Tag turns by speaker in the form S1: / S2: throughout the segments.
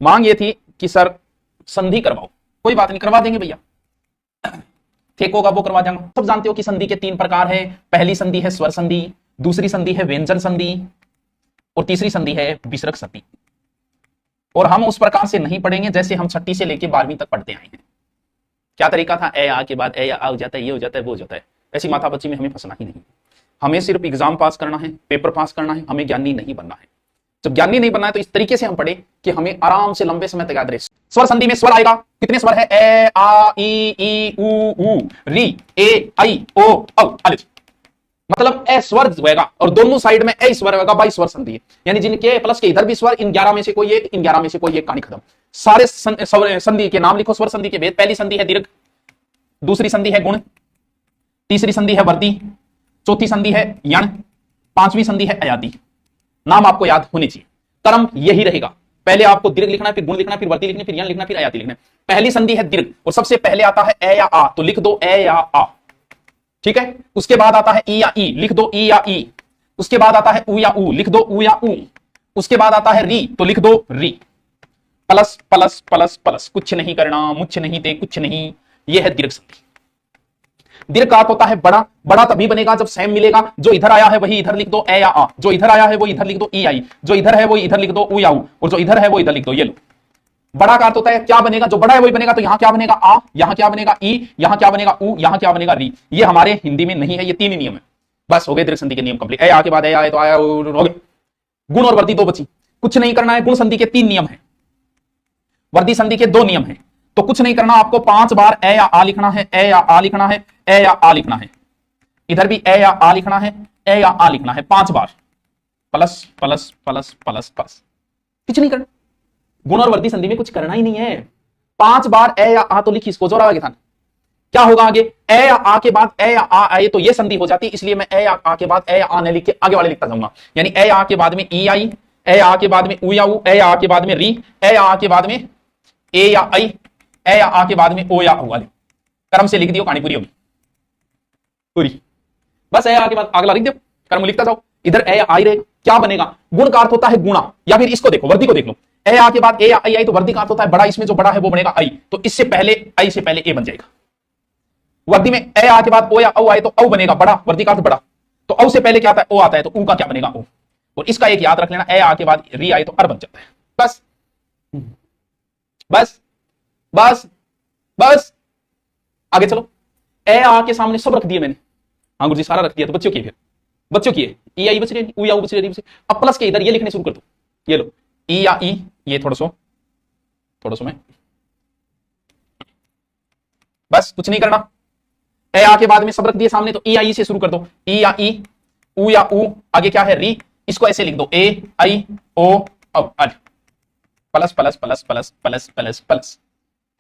S1: मांग ये थी कि सर संधि करवाओ, कोई बात नहीं, करवा देंगे भैया, ठीक होगा वो करवा देंगे। सब जानते हो कि संधि के 3 प्रकार है। पहली संधि है स्वर संधि, दूसरी संधि है व्यंजन संधि, और तीसरी संधि है विसर्ग संधि। और हम उस प्रकार से नहीं पढ़ेंगे जैसे हम 6ठी से लेकर 12वीं तक पढ़ते आए हैं। क्या तरीका था, ए आ के बाद ए आ हो जाता है, ये हो जाता है, वो हो जाता है। ऐसी माथा बच्ची में हमें फंसना ही नहीं। हमें सिर्फ एग्जाम पास करना है, पेपर पास करना है, हमें ज्ञानी नहीं बनना है। जब ज्ञानी नहीं बनना है तो इस तरीके से हम पढ़े कि हमें आराम से लंबे समय तक याद रहे। स्वर संधि में स्वर आएगा, कितने स्वर है, ए आ ई उ री ए आई ओ औ अलिफ, मतलब ए स्वर होगा और दोनों साइड में ए स्वर होगा, 22 स्वर संधि है। यानी जिनके प्लस के इधर भी स्वर, इन 11 में से कोई एक, इन 11 में से कोई एक, कहानी खत्म। सारे संधि के नाम लिखो, स्वर संधि के भेद। पहली संधि है दीर्घ, दूसरी संधि है गुण, तीसरी संधि है वर्दी, चौथी संधि है यण, 5वीं संधि है अयाति। नाम आपको याद होने चाहिए। क्रम यही रहेगा, पहले आपको दीर्घ लिखना है, फिर गुण लिखना है, फिर वर्दी लिखनी है, फिर यण लिखना है, फिर अयाति लिखना है। पहली संधि है दीर्घ और सबसे पहले आता है ए या आ, तो लिख दो ए या आ, ठीक है। उसके बाद आता है ई या ई, लिख दो ई या ई। उसके बाद आता है उ या उ, लिख दो उ या उ। उसके बाद आता है री, तो लिख दो री। प्लस प्लस प्लस प्लस, कुछ नहीं करना, मुझ नहीं ते कुछ नहीं। यह है दीर्घ संधि। दीर्घ का अर्थ होता है बड़ा। बड़ा तभी बनेगा जब सेम मिलेगा, जो इधर आया है वही इधर लिख दो ए या आ, जो इधर आया है वो इधर लिख दो ई आई, जो इधर है वो इधर लिख दो उ या उ, और जो इधर है वो इधर लिख दो ये लो। बड़ा का अर्थ होता है क्या बनेगा, जो बड़ा है वही बनेगा। तो यहां क्या बनेगा आ, यहां क्या बनेगा ई, यहां क्या बनेगा उ, यहां क्या बनेगा री। ये हमारे हिंदी में नहीं है, ये 3 ही नियम है। बस हो गए दीर्घ संधि के नियम कंप्लीट। ए आ के बाद ए आए तो आया हो गए। गुण और वर्दी 2 बची, कुछ नहीं करना है। गुण संधि के 3 नियम है, वर्दी संधि के 2 नियम है। तो कुछ नहीं करना, आपको 5 बार ए या आ लिखना है, ए या आ लिखना है, ए या आ लिखना है। इधर भी ए या आ लिखना है, ए या आ लिखना है 5 बार। Plus plus plus plus plus, कुछ नहीं करना। गुण और वर्दी संधि में कुछ करना ही नहीं है। 5 बार ए या आ तो लिखी, इसको जोड़ा आगे था। क्या होगा आगे, ए या आ के बाद ए या आ आए तो ये संधि हो जाती, इसलिए मैं ए या आ के बाद ए या आ नहीं लिख के आगे वाले लिखता जाऊंगा। यानी ए या आ के बाद में ई आई, ए या आ के बाद में उ या उ, ए या आ के बाद में री, ए या आ के बाद में ए या आई, ए या आ के बाद में ओ या उ वाले। कर्म से लिख दियो, कहानी पूरी होगी पूरी। बस ए या आ के बाद अगला लिख दो, कर्म लिखता जाओ। इधर ए या आई रहेगा, क्या बनेगा। गुण का अर्थ होता है गुणा, या फिर इसको देखो, वर्दी को देख लो। ए आ के बाद ए या आई आई तो वर्दी का अर्थ होता है बड़ा, इसमें जो बड़ा है वो बनेगा आई, तो इससे पहले आई से पहले ए बन जाएगा। वर्दी में ए आ के बाद ओ या औ आए तो औ बनेगा बड़ा, वर्दी का अर्थ बड़ा, तो औ से पहले क्या आता है ओ आता है, तो ऊ का क्या बनेगा ओ। और इसका एक याद रख लेना, ए आ के बाद री आए तो अर बन जाता है। बस बस बस बस आगे चलो। ए आ के सामने सब रख दिए मैंने, हाँ गुरुजी सारा रख दिया, तो बच्चों की, फिर बच्चों की ई आई बच रही, उ या उ बच रही। अब प्लस के इधर ये लिखने शुरू कर दो, ये लो ई या ई, ये थोड़ा सो में, बस कुछ नहीं करना। ए आ के बाद में सब रख दिए सामने, तो ई आई से शुरू कर दो, ई या ई, उ या उ, आगे क्या है री, इसको ऐसे लिख दो ए आई ओ औ अल। Plus plus plus plus plus plus plus.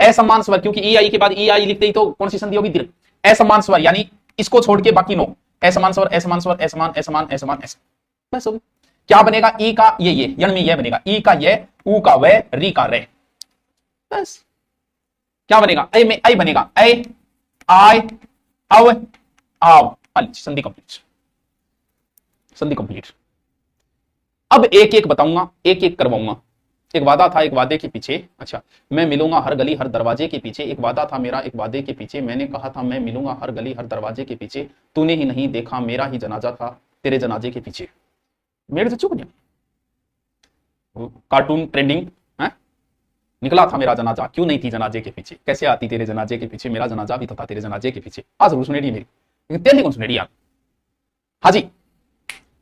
S1: असमान स्वर, क्योंकि ई आई के बाद ई आई लिखते ही तो कौन सी संधि होगी, दीर्घ। असमान स्वर यानी इसको छोड़ के बाकी 9 असमान स्वर, असमान स्वर, असमान असमान असमान असमान, बस हो गया। क्या बनेगा, ई का ये यण में यह बनेगा, ई का यह, उ का वह, री का रे। बस क्या बनेगा, ऐ में ऐ बनेगा, ऐ आय अव आव अल। संधि कंप्लीट, संधि कंप्लीट। अब एक एक बताऊंगा, एक एक करवाऊंगा। एक वादा था एक वादे के पीछे, अच्छा मैं मिलूंगा हर गली हर दरवाजे के पीछे। एक वादा था मेरा एक वादे के पीछे, मैंने कहा था मैं मिलूंगा हर गली हर दरवाजे के पीछे। तूने ही नहीं देखा मेरा ही जनाजा था तेरे जनाजे के पीछे। मेरे से चुप गया, कार्टून ट्रेंडिंग है। निकला था मेरा जनाजा, क्यों नहीं थी जनाजे के पीछे, कैसे आती तेरे जनाजे के पीछे, मेरा जनाजा भी तो था तेरे जनाजे के पीछे। आज जरूर सुनेगी मेरी, लेकिन तेरी कौन सुनेगी यार। हाँ जी,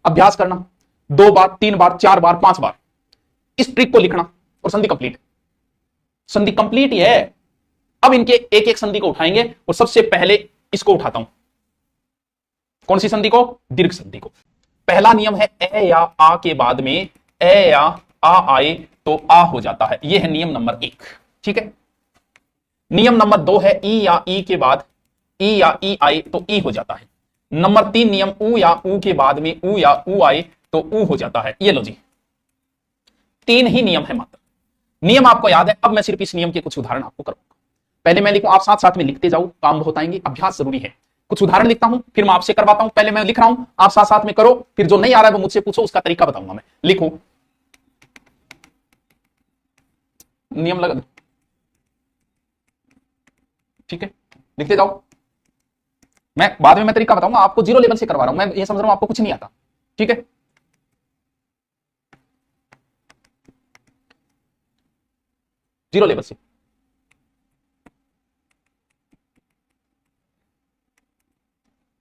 S1: अभ्यास करना 2 बार 3 बार 4 बार 5 बार इस ट्रिक को लिखना और संधि कंप्लीट। संधि कंप्लीट ही है। अब इनके एक एक संधि को उठाएंगे और सबसे पहले इसको उठाता हूं। कौन सी संधि को, दीर्घ संधि को। पहला नियम है ए या आ के बाद में ए या आ आए तो आ हो जाता है, यह है नियम नंबर 1, ठीक है। नियम नंबर 2 है ई या ई के बाद ई या ई आए तो ई हो जाता है। नंबर 3 नियम उ या उ के बाद में उ या उ आए तो उ हो जाता है। ये लो जी, 3 ही नियम है मात्र। नियम आपको याद है। अब मैं सिर्फ इस नियम के कुछ उदाहरण आपको करूंगा। पहले मैं लिखूं, आप साथ साथ में लिखते जाओ, काम बहुत आएंगे, अभ्यास जरूरी है। कुछ उदाहरण लिखता हूं, फिर मैं आपसे करवाता हूं। पहले मैं लिख रहा हूं, आप साथ साथ में करो, फिर जो नहीं आ रहा है वो मुझसे पूछो, उसका तरीका बताऊंगा मैं। लिखो, नियम लगा दो, ठीक है, लिखते जाओ। मैं बाद में मैं तरीका बताऊंगा, आपको जीरो लेवल से करवा रहा हूं, मैं ये समझ रहा हूं आपको कुछ नहीं आता, ठीक है। जीरो लेवल से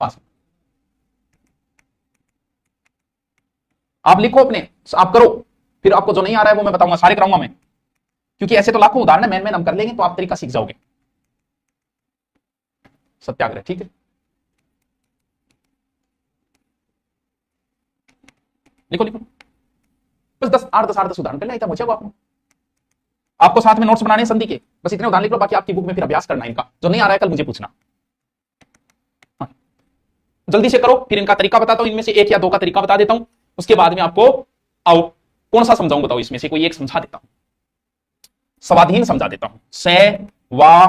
S1: पास आप लिखो अपने, आप करो, फिर आपको जो नहीं आ रहा है वो मैं बताऊंगा, सारे कराऊंगा मैं, क्योंकि ऐसे तो लाखों उदाहरण है, मैन हम कर लेंगे तो आप तरीका सीख जाओगे। सत्याग्रह, ठीक है, लिखो लिखो, बस 10 उदाहरण कर लिया, मुझे आपको साथ में नोट्स बनाने संधि के, बस इतने उदाहरण लिख लो, बाकी आपकी बुक में फिर अभ्यास करना है इनका, जो नहीं आ रहा है कल मुझे पूछना। हाँ। जल्दी से करो, फिर इनका तरीका बताता हूं, इनमें से एक या दो का तरीका बता देता हूं, उसके बाद में आपको आओ कौन सा समझाऊं बताओ, इसमें से कोई एक समझा देता हूं, स्वाधीन समझा देता हूं, सवाधीन,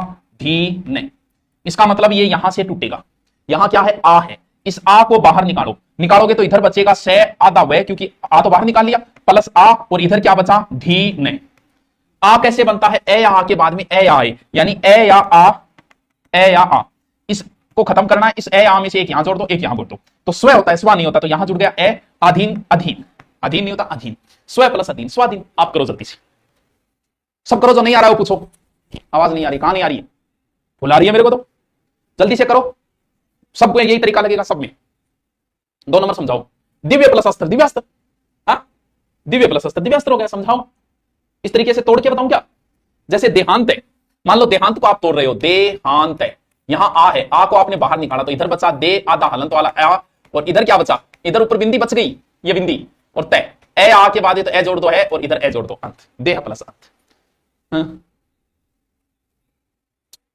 S1: इसका मतलब ये यहां से टूटेगा, यहां क्या है, आ है, इस आ को बाहर निकालो, निकालोगे तो इधर बचेगा से आधा वह, क्योंकि आ तो बाहर निकाल लिया, प्लस आ, और इधर क्या बचा, धीन। आ कैसे बनता है, ए या आ के बाद में ए या आए, यानी ए या आ, ए या आ, इसको खत्म करना है, इस ए आ में से एक यहां जोड़ दो, एक यहां जोड़ दो, तो स्व होता है, स्वा नहीं होता, तो यहां जुड़ गया ए, अधीन, अधीन, अधीन नहीं होता, अधीन, स्व प्लस अधीन, स्वाधीन। आप करो जल्दी से, सब करो, जो नहीं आ रहा है वो पूछो, आवाज नहीं आ रही, कहां नहीं आ रही है, बुला रही है मेरे को, तो जल्दी से करो, सबको यही तरीका लगेगा, सब में 2 नंबर समझाओ, दिव्य प्लस अस्त्र, दिव्यास्त्र, हाँ, दिव्य प्लस अस्त्र, दिव्यास्त्र हो गया, समझाओ, इस तरीके से तोड़ के बताऊं क्या, जैसे देहांत है, मान लो देहांत को आप तोड़ रहे हो, देहांत है, यहां आ है, आ को आपने बाहर निकाला तो इधर बचा दे आधा हलंत वाला आ, और इधर क्या बचा, इधर ऊपर बिंदी बच गई, ये बिंदी, और तय, ए आ के बाद तो ए जोड़ दो है, और इधर ए जोड़ दो, अंत, देह प्लस अंत।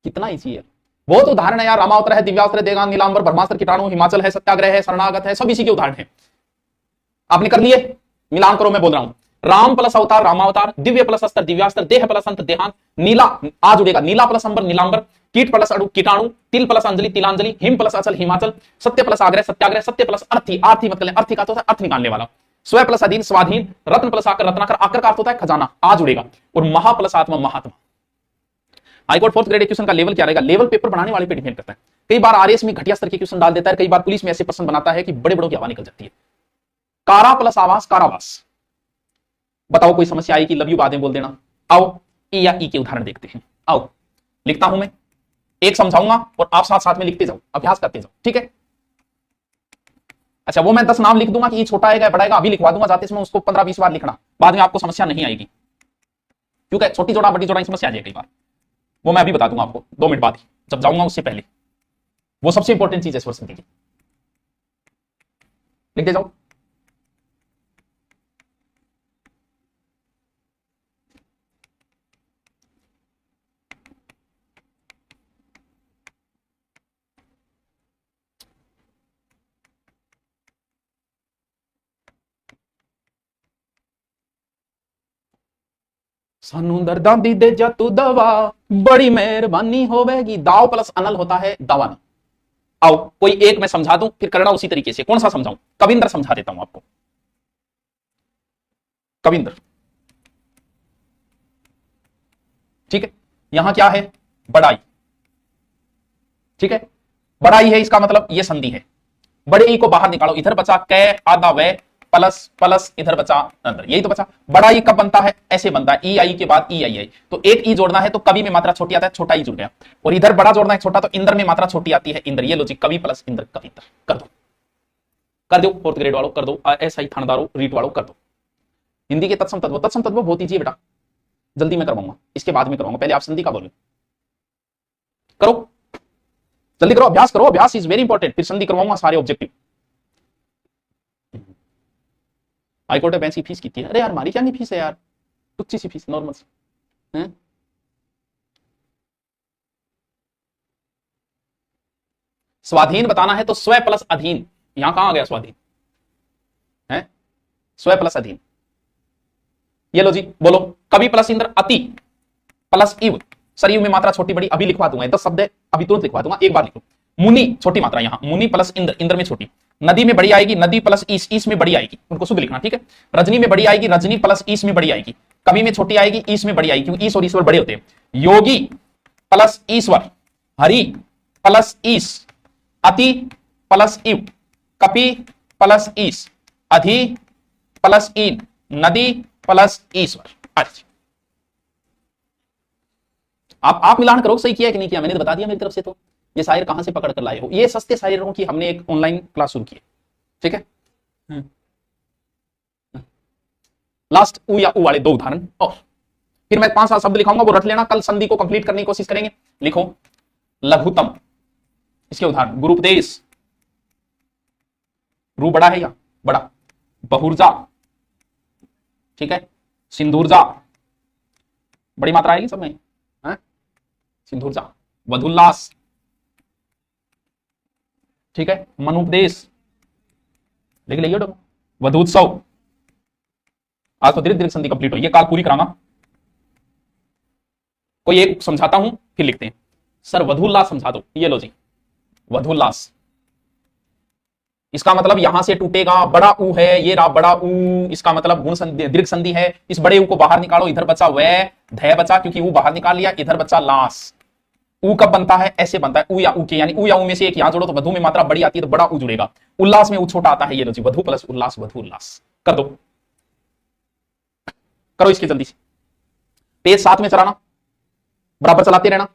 S1: कितना इजी है, बहुत उदाहरण है यार, रामावतार है, दिव्यास्त्र, देगान, नीलांबर, ब्रह्मास्त्र, कीटाणु, हिमाचल है, सत्याग्रह है, शरणागत है, सब इसी के उदाहरण है। आपने कर लिए, मिलान करो, मैं बोल रहा हूं, राम प्लस अवतार रामावतार, दिव्य प्लस अस्त्र दिव्यास्त्र, देह प्लस अंत देहांत, नीला आ जुड़ेगा, नीला प्लस अंबर नीलांबर, कीट प्लस अड़ु कीटाणु, तिल प्लस अंजलि तिलांजलि, हिम प्लस अचल हिमाचल, सत्य प्लस आग्रह सत्याग्रह, सत्य प्लस अर्थी, आर्थी मतलब अर्थी का तो होता है अर्थ निकालने वाला, स्व प्लस अधीन स्वाधीन, रत्न प्लस आकर रत्नाकर, आकर का अर्थ होता है खजाना, आ जुड़ेगा, और महा प्लस आत्मा महात्मा। हाईकोर्ट 4th ग्रेड क्वेश्चन का लेवल क्या रहेगा, लेवल पेपर बनाने वाले पे डिपेंड करता है, कई बार आरएस में घटिया स्तर के क्वेश्चन डाल देता है, कई बार पुलिस में ऐसे प्रश्न बनाता है कि बड़े बड़ों की हवा निकल जाती है। कारा प्लस आवास कारावास, बताओ कोई समस्या आई कि लव यू बातें बोल देना। आओ ई या ई के उदाहरण देखते हैं, आओ लिखता हूं मैं, एक समझाऊंगा और आप साथ साथ में लिखते जाओ, अभ्यास करते जाओ, ठीक है। अच्छा, वो मैं 10 नाम लिख दूंगा कि ये छोटा आएगा बड़ाएगा, अभी लिखवा दूंगा जाते समय, उसको 15-20 बार लिखना, बाद में आपको समस्या नहीं आएगी, क्योंकि छोटी जोड़ा बड़ी जोड़ा समस्या आ जाएगी कई बार, वो मैं अभी बता दूंगा आपको 2 मिनट बाद ही, जब जाऊंगा उससे पहले, वो सबसे इंपॉर्टेंट चीज है स्वर संधि की, लिखते जाओ। सानू दर्दां दी दे जा तू दवा, बड़ी मेहरबानी होवेगी, दाव प्लस अनल होता है दावाना। आओ कोई एक मैं समझा दूं, फिर करना उसी तरीके से, कौन सा समझाऊं, कविंद्र समझा देता हूं आपको, कविंद्र, ठीक है। यहां क्या है, बड़ाई, ठीक है, बड़ाई है, इसका मतलब ये संधि है, बड़े ई को बाहर निकालो, इधर बचा कै आधा वे प्लस प्लस इधर बचा अंदर, यही तो बचा। बड़ा ई कब बनता है, ऐसे बनता है, ई आई के बाद ई आई आई, तो एक ई जोड़ना है तो कवि में मात्रा छोटी आता है, छोटा ई जुड़ गया, और इधर बड़ा जोड़ना है छोटा, तो इंद्र में मात्रा छोटी आती है, इंद्र, ये लॉजिक, कवि प्लस इंद्र कविंद्र, कर दो, कर दो, 4th ग्रेड वालों कर दो, ऐसा ही थानेदारों रीट वालों कर दो। हिंदी के तत्सम तत्व बहुत ईजी है बेटा, जल्दी मैं करवाऊंगा, इसके बाद में करवाऊंगा, पहले आप संधि का बोलो, करो जल्दी करो, अभ्यास करो, अभ्यास इज वेरी इंपॉर्टेंट, फिर संधि करवाऊंगा सारे ऑब्जेक्टिव। हाईकोर्ट में बेंच की फीस कितनी है, अरे यार हमारी क्या नहीं फीस है यार, टुच्ची सी फीस, नॉर्मल सी है। स्वाधीन बताना है तो स्व प्लस अधीन, यहां कहां आ गया स्वाधीन है, स्व प्लस अधीन, ये लो जी, बोलो, कवि प्लस इंद्र, अति प्लस इव, सरयू में मात्रा छोटी बड़ी अभी लिखवा दूंगा, 10 शब्द है अभी तुरंत लिखवा दूंगा, एक बार लिखो। मुनि छोटी मात्रा, यहां मुनि प्लस इंद्र, इंद्र में छोटी, नदी में बड़ी आएगी नदी प्लस ईस, ईस में बड़ी आएगी, उनको शुद्ध लिखना, ठीक है। रजनी में बड़ी आएगी रजनी प्लस ईस में बड़ी आएगी। कवि में छोटी आएगी ईस में बड़ी आएगी, क्योंकि ईस और ईश्वर बड़े होते हैं। योगी प्लस ईश्वर, हरि प्लस ईस, अति प्लस इव, कपि प्लस ईस, अधि प्लस इन, नदी प्लस ईश्वर। अच्छा, आप मिलान करो, सही किया है कि नहीं किया, मैंने तो बता दिया मेरी तरफ से। तो ये शायर कहां से पकड़ कर लाए हो? ये सस्ते शायरों की हमने एक ऑनलाइन क्लास शुरू की है, ठीक है। लास्ट ऊ या ऊ वाले 2 उदाहरण, और फिर मैं 5-7 शब्द लिखाऊंगा, वो रट लेना। कल संधि को कंप्लीट करने की कोशिश करेंगे। लिखो लघुतम, इसके उदाहरण गुरुपदेश, रू बड़ा है या बड़ा, बहुर्जा, ठीक है, सिंधुर्जा, बड़ी मात्रा आएगी सब में, सिंधुर्जा, वधुल्लास, ठीक है, मनुपदेश, लिख लीजिए, वधुत्सव। आज तो दीर्घ संधि कंप्लीट हुई है, काल पूरी कराना। कोई एक समझाता हूं फिर लिखते हैं। सर वधुल्लास समझा दो। ये लो जी, वधुल्लास, इसका मतलब यहां से टूटेगा, बड़ा ऊ है, ये रहा बड़ा ऊ, इसका मतलब गुण संधि, दीर्घ संधि है। इस बड़े ऊ को बाहर निकालो, इधर बचा वह, धय बचा, क्योंकि ऊ बाहर निकाल लिया, इधर बचा लास। ऊ कब बनता है? ऐसे बनता है, ऊ या ऊ के, यानी ऊ या ऊ में से एक यहां जोड़ो तो वधु में मात्रा बड़ी आती है, तो बड़ा ऊ जुड़ेगा। उल्लास में ऊ छोटा आता है। ये लो जी, वधु प्लस उल्लास, वधु उल्लास। कर दो, करो इसकी जल्दी से। पेज 7 में चलाना, बराबर चलाते रहना।